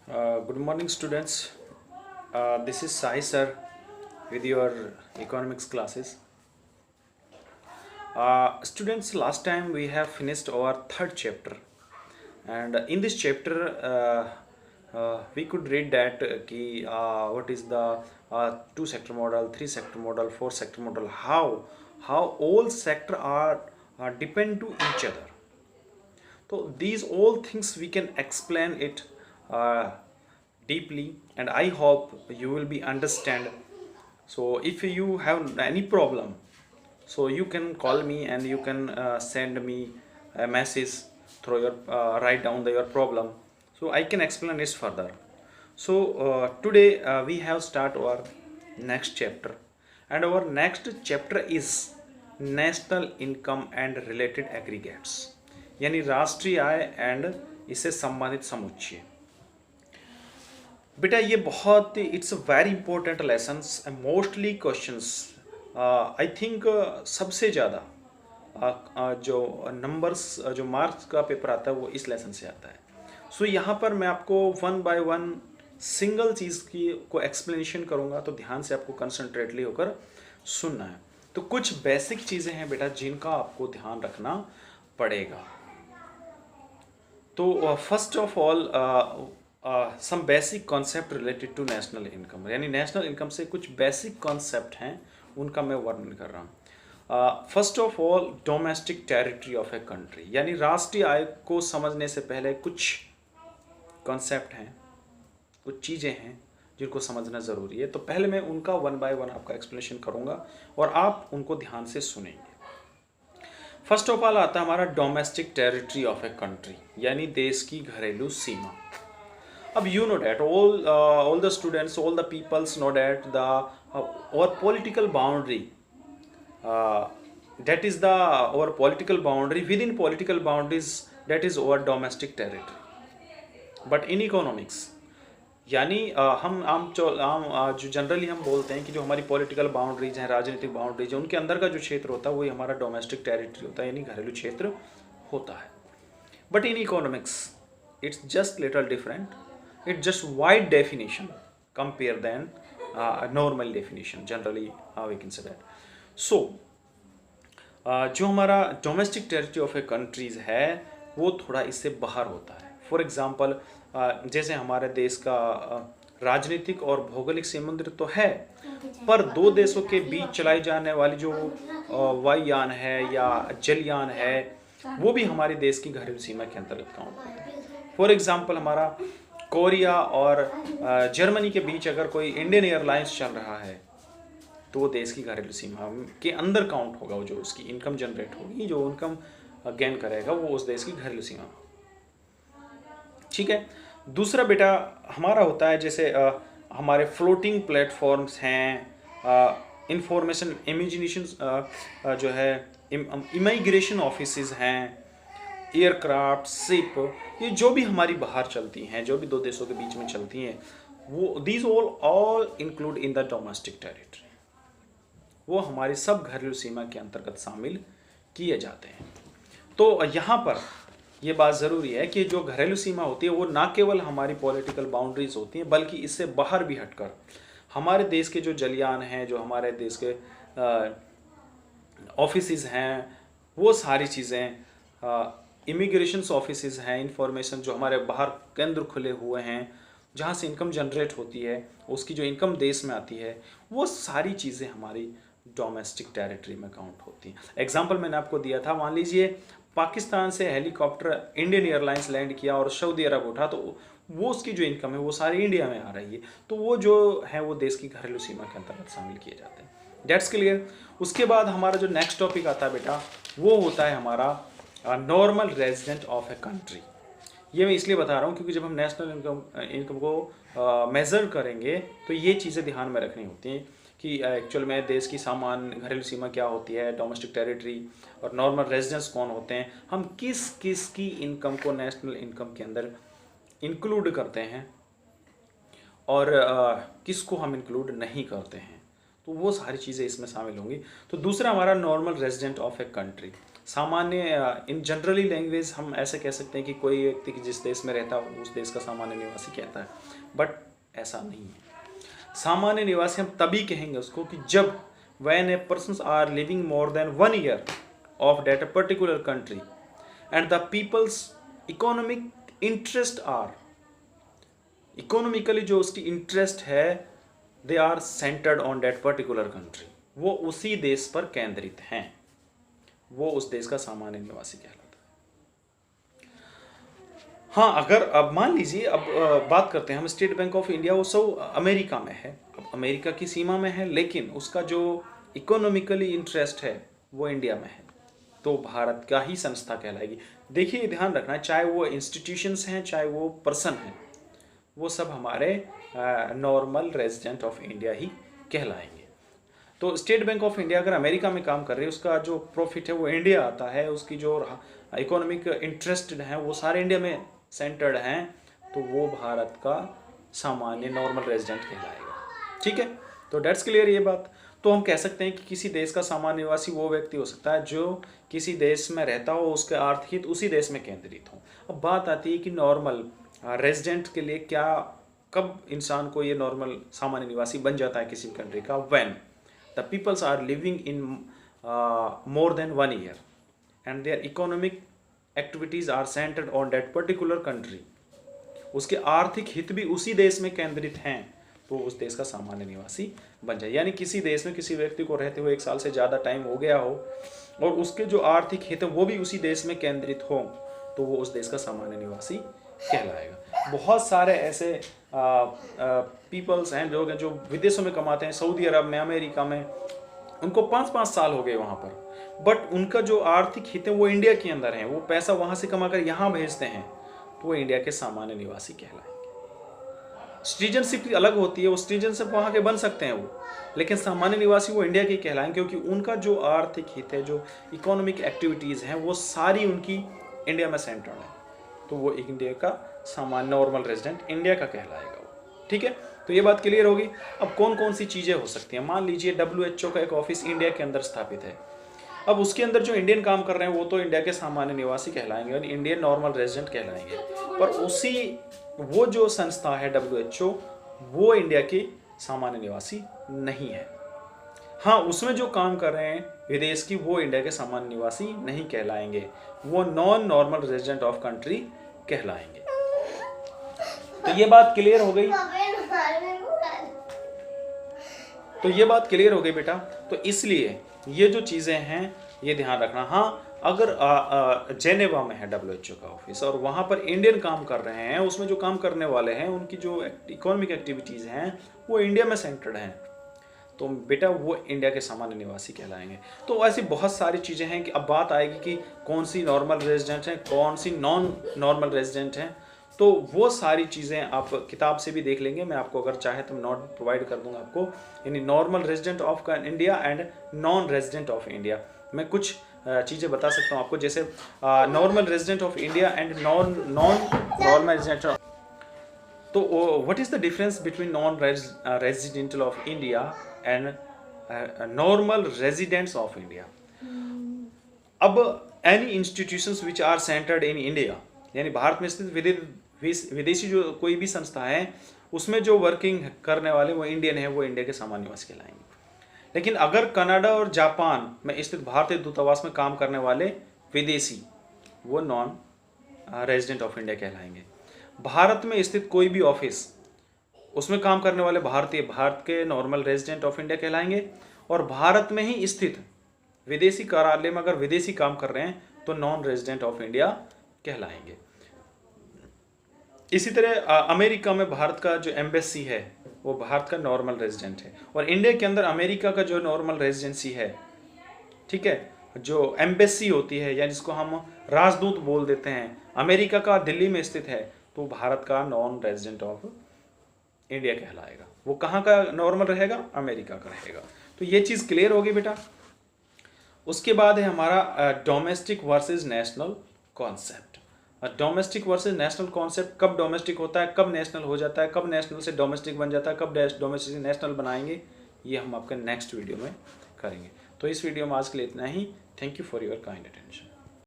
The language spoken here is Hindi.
Good morning, students. This is Sai sir with your economics classes. Students, last time we have finished our third chapter, and in this chapter, we could read that what is the two sector model, three sector model, four sector model, how all sector are depend to each other. So these all things we can explain it uh, deeply, and I hope you will be understand. So if you have any problem, so you can call me and you can send me a message through your write down your problem, so I can explain this further. So today we have start our next chapter, and our next chapter is national income and related aggregates, यानी राष्ट्रीय आय एंड इससे संबंधित समुच्चय। बेटा ये बहुत it's a very important lessons, mostly questions I think सबसे ज़्यादा जो नंबर्स जो मार्क्स का पेपर आता है वो इस लेसन से आता है। सो यहाँ पर मैं आपको वन बाय वन सिंगल चीज़ की को एक्सप्लेनेशन करूँगा, तो ध्यान से आपको कंसंट्रेटली होकर सुनना है। तो कुछ बेसिक चीज़ें हैं बेटा जिनका आपको ध्यान रखना पड़ेगा। तो first of all some basic concept related to national income, यानी नेशनल इनकम से कुछ बेसिक कॉन्सेप्ट हैं उनका मैं वर्णन कर रहा हूँ। First of all domestic territory of a country, यानी राष्ट्रीय आय को समझने से पहले कुछ कॉन्सेप्ट हैं, कुछ चीज़ें हैं जिनको समझना ज़रूरी है। तो पहले मैं उनका वन बाय वन आपका एक्सप्लेनेशन करूँगा और आप उनको ध्यान से सुनेंगे। फर्स्ट ऑफ ऑल आता है हमारा domestic territory of a country, यानी देश की घरेलू सीमा। अब you know that all the students, all the peoples know that the our political boundary, that is the our political boundary, within political boundaries that is our domestic territory. But in economics, यानी हम जो जनरली हम बोलते हैं कि जो हमारी पॉलिटिकल बाउंड्रीज हैं, राजनीतिक बाउंड्रीज हैं, उनके अंदर का जो क्षेत्र होता है वही हमारा डोमेस्टिक टेरिटरी होता है, यानी घरेलू क्षेत्र होता है। But in economics it's just little different, it's just wide definition compare than a normal definition, generally we can say that. So जो हमारा domestic territory of A countries है वो थोड़ा इससे बाहर होता है। फॉर एग्जांपल जैसे हमारे देश का राजनीतिक और भौगोलिक समुद्र तो है, पर दो देशों के बीच चलाई जाने वाली जो वायुयान है या जलयान है वो भी हमारे देश की घरेलू सीमा के अंतर्गत काउंट होता है। फॉर एग्जांपल हमारा कोरिया और जर्मनी के बीच अगर कोई इंडियन एयरलाइंस चल रहा है तो वो देश की घरेलू सीमा के अंदर काउंट होगा, वो जो उसकी इनकम जनरेट होगी, जो इनकम गेन करेगा वो उस देश की घरेलू सीमा। ठीक है। दूसरा बेटा हमारा होता है जैसे हमारे फ्लोटिंग प्लेटफॉर्म्स हैं, इंफॉर्मेशन इमेजिनेशन जो है, इमिग्रेशन ऑफिसेज हैं, एयरक्राफ्ट, शिप, ये जो भी हमारी बाहर चलती हैं, जो भी दो देशों के बीच में चलती हैं, वो these all include in the domestic territory, वो हमारी सब घरेलू सीमा के अंतर्गत शामिल किए जाते हैं। तो यहाँ पर ये बात ज़रूरी है कि जो घरेलू सीमा होती है वो ना केवल हमारी पॉलिटिकल बाउंड्रीज होती हैं बल्कि इससे बाहर भी हटकर हमारे देश के जो जलयान हैं, जो हमारे देश के ऑफिसेज हैं, वो सारी चीज़ें, इमिग्रेशन ऑफिसेज हैं, इंफॉर्मेशन जो हमारे बाहर केंद्र खुले हुए हैं जहाँ से इनकम जनरेट होती है, उसकी जो इनकम देश में आती है, वो सारी चीज़ें हमारी डोमेस्टिक टेरिटरी में काउंट होती हैं। एग्जांपल मैंने आपको दिया था, मान लीजिए पाकिस्तान से हेलीकॉप्टर इंडियन एयरलाइंस लैंड किया और सऊदी अरब उठा, तो वो उसकी जो इनकम है वो सारी इंडिया में आ रही है, तो वो जो है वो देश की घरेलू सीमा के अंतर्गत शामिल किए जाते हैं। Dates clear. उसके बाद हमारा जो नेक्स्ट टॉपिक आता है बेटा वो होता है हमारा normal resident of a country. ये मैं इसलिए बता रहा हूँ क्योंकि जब हम नेशनल इनकम को मेज़र करेंगे तो ये चीज़ें ध्यान में रखनी होती हैं कि एक्चुअल में देश की सामान्य घरेलू सीमा क्या होती है, डोमेस्टिक टेरिटरी और नॉर्मल रेजिडेंस कौन होते हैं, हम किस किस की इनकम को नेशनल इनकम के अंदर इंक्लूड करते हैं और किसको हम इंक्लूड नहीं करते हैं, तो वो सारी चीज़ें इसमें शामिल होंगी। तो दूसरा हमारा normal resident of a country, सामान्य इन जनरली लैंग्वेज हम ऐसे कह सकते हैं कि कोई व्यक्ति जिस देश में रहता हो उस देश का सामान्य निवासी कहता है, बट ऐसा नहीं है। सामान्य निवासी हम तभी कहेंगे उसको कि जब when a persons are living more than 1 year of that particular country and the people's economic interest are economically जो उसकी इंटरेस्ट है they are centred on that particular country, वो उसी देश पर केंद्रित हैं, वो उस देश का सामान्य निवासी कहलाता है। हाँ, अगर अब मान लीजिए, अब बात करते हैं हम स्टेट बैंक ऑफ इंडिया, वो सब अमेरिका में है, अब अमेरिका की सीमा में है, लेकिन उसका जो इकोनॉमिकली इंटरेस्ट है वो इंडिया में है, तो भारत का ही संस्था कहलाएगी। देखिए ध्यान रखना है, चाहे वो इंस्टीट्यूशंस हैं चाहे वो पर्सन हैं, वो सब हमारे नॉर्मल रेजिडेंट ऑफ इंडिया ही कहलाएंगे। तो स्टेट बैंक ऑफ इंडिया अगर अमेरिका में काम कर रही है, उसका जो प्रॉफिट है वो इंडिया आता है, उसकी जो इकोनॉमिक इंटरेस्ट हैं वो सारे इंडिया में सेंटर्ड हैं, तो वो भारत का सामान्य नॉर्मल रेजिडेंट कहलाएगा। ठीक है, तो डेट्स क्लियर ये बात। तो हम कह सकते हैं कि किसी देश का सामान्य निवासी वो व्यक्ति हो सकता है जो किसी देश में रहता हो, उसके आर्थिक हित उसी देश में केंद्रित हो। अब बात आती है कि नॉर्मल रेजिडेंट के लिए क्या, कब इंसान को ये नॉर्मल सामान्य निवासी बन जाता है किसी कंट्री का, when the peoples are living in more than 1 year and their economic activities are centred on that particular country, उसके आर्थिक हित भी उसी देश में केंद्रित हैं, तो उस देश का सामान्य निवासी बन जाए। यानी किसी देश में किसी व्यक्ति को रहते हुए 1 साल से ज़्यादा टाइम हो गया हो और उसके जो आर्थिक हित है वो भी उसी देश में केंद्रित हो, तो वो उस देश का सामान्य निवासी कहलाएगा। बहुत सारे ऐसे पीपल्स हैं, लोग हैं जो विदेशों में कमाते हैं, सऊदी अरब में, अमेरिका में, उनको 5-5 साल हो गए वहाँ पर, बट उनका जो आर्थिक हित है वो इंडिया के अंदर है, वो पैसा वहाँ से कमा कर यहाँ भेजते हैं, तो वो इंडिया के सामान्य निवासी कहलाएंगे। सिटीजनशिप अलग होती है, वो सिटीजनशिप वहाँ के बन सकते हैं वो, लेकिन सामान्य निवासी वो इंडिया के कहलाएंगे, क्योंकि उनका जो आर्थिक हित है, जो इकोनॉमिक एक्टिविटीज़ हैं, वो सारी उनकी इंडिया में सेंटर्ड है, तो वो इंडिया का सामान्य नॉर्मल रेजिडेंट इंडिया का कहलाएगा वो। ठीक है, तो ये बात क्लियर होगी। अब कौन कौन सी चीज़ें हो सकती हैं, मान लीजिए WHO का एक ऑफिस इंडिया के अंदर स्थापित है, अब उसके अंदर जो इंडियन काम कर रहे हैं वो तो इंडिया के सामान्य निवासी कहलाएंगे और इंडियन नॉर्मल रेजिडेंट कहलाएंगे, पर उसी वो जो संस्था है WHO, वो इंडिया की सामान्य निवासी नहीं है। हाँ, उसमें जो काम कर रहे हैं विदेश की, वो इंडिया के सामान्य निवासी नहीं कहलाएंगे, वो non normal resident of country कहलाएंगे। तो ये बात क्लियर हो गई, तो ये बात क्लियर हो गई बेटा। तो इसलिए ये जो चीज़ें हैं ये ध्यान रखना। हाँ, अगर जेनेवा में है WHO का ऑफिस और वहाँ पर इंडियन काम कर रहे हैं, उसमें जो काम करने वाले हैं उनकी जो इकोनॉमिक एक्टिविटीज़ हैं वो इंडिया में सेंटर्ड हैं, तो बेटा वो इंडिया के सामान्य निवासी कहलाएंगे। तो ऐसी बहुत सारी चीज़ें हैं कि अब बात आएगी कि कौन सी नॉर्मल रेजिडेंट हैं, कौन सी नॉन नॉर्मल रेजिडेंट हैं, तो वो सारी चीज़ें आप किताब से भी देख लेंगे, मैं आपको अगर चाहे तो नोट प्रोवाइड कर दूंगा आपको, यानी normal resident of India and non resident of India. मैं कुछ चीज़ें बता सकता हूँ आपको, जैसे normal resident of India and non normal resident. तो what is the difference between non residental of India and normal residents of India? अब any institutions which are centred in India, यानी भारत में स्थित विदेशी जो कोई भी संस्था है उसमें जो वर्किंग करने वाले वो इंडियन है, वो इंडिया के सामान्य निवासी कहलाएंगे। लेकिन अगर कनाडा और जापान में स्थित भारतीय दूतावास में काम करने वाले विदेशी, वो नॉन रेजिडेंट ऑफ इंडिया कहलाएंगे। भारत में स्थित कोई भी ऑफिस, उसमें काम करने वाले भारत के नॉर्मल रेजिडेंट ऑफ इंडिया कहलाएंगे, और भारत में ही स्थित विदेशी कार्यालय में अगर विदेशी काम कर रहे हैं तो नॉन रेजिडेंट ऑफ इंडिया कहलाएंगे। इसी तरह अमेरिका में भारत का जो एम्बेसी है वो भारत का नॉर्मल रेजिडेंट है, और इंडिया के अंदर अमेरिका का जो नॉर्मल रेजिडेंसी है, ठीक है, जो एम्बेसी होती है या जिसको हम राजदूत बोल देते हैं, अमेरिका का दिल्ली में स्थित है, तो भारत का नॉन रेजिडेंट ऑफ इंडिया कहलाएगा। वो कहाँ का नॉर्मल रहेगा? अमेरिका का रहेगा। तो ये चीज़ क्लियर होगी बेटा। उसके बाद है हमारा domestic versus national concept. Domestic versus national concept, कब डोमेस्टिक होता है, कब नेशनल हो जाता है, कब नेशनल से डोमेस्टिक बन जाता है, कब डोमेस्टिक से नेशनल बनाएंगे, ये हम आपके नेक्स्ट वीडियो में करेंगे। तो इस वीडियो में आज के लिए इतना ही। Thank you for your kind attention.